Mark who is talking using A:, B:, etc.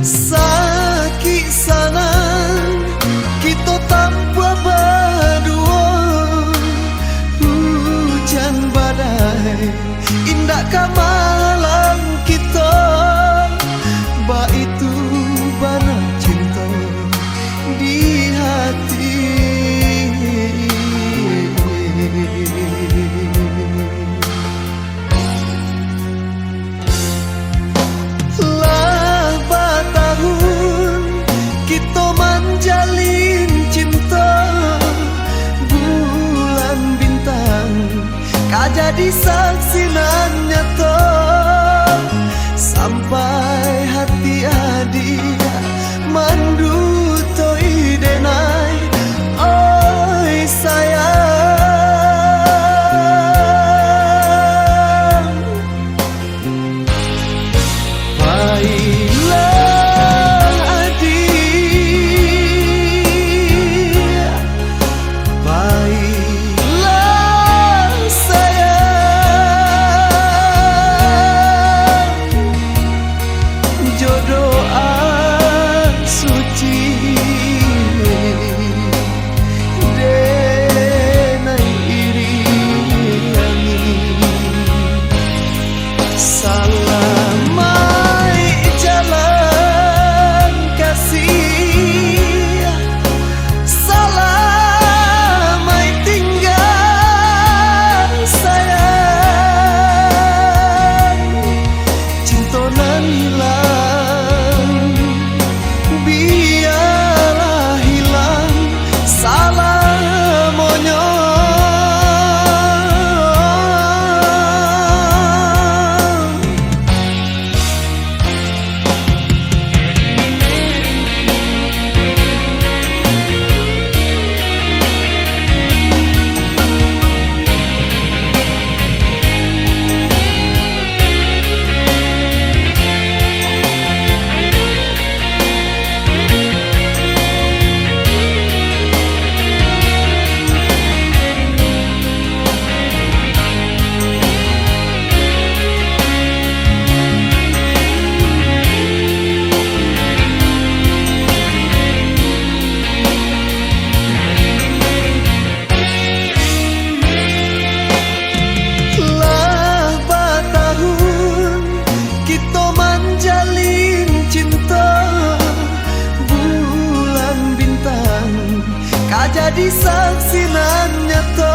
A: Sakit sanang kita tanpa berdua, hujan badai indah kamalan kita, ba itu bana cinta di hati. Lah bertahun kita menjalin cinta, bulan bintang kau jadi saksi nan nyata, sampai hati adia mandu toi denai, oi sayang. Baiklah adia, baiklah sayang, jodoh suci denai iriangi, salamai jalan kasih, salamai tinggal sayang, cinta nan hilang biarlah hilang salamonyo. Jadi saksi nan nyata,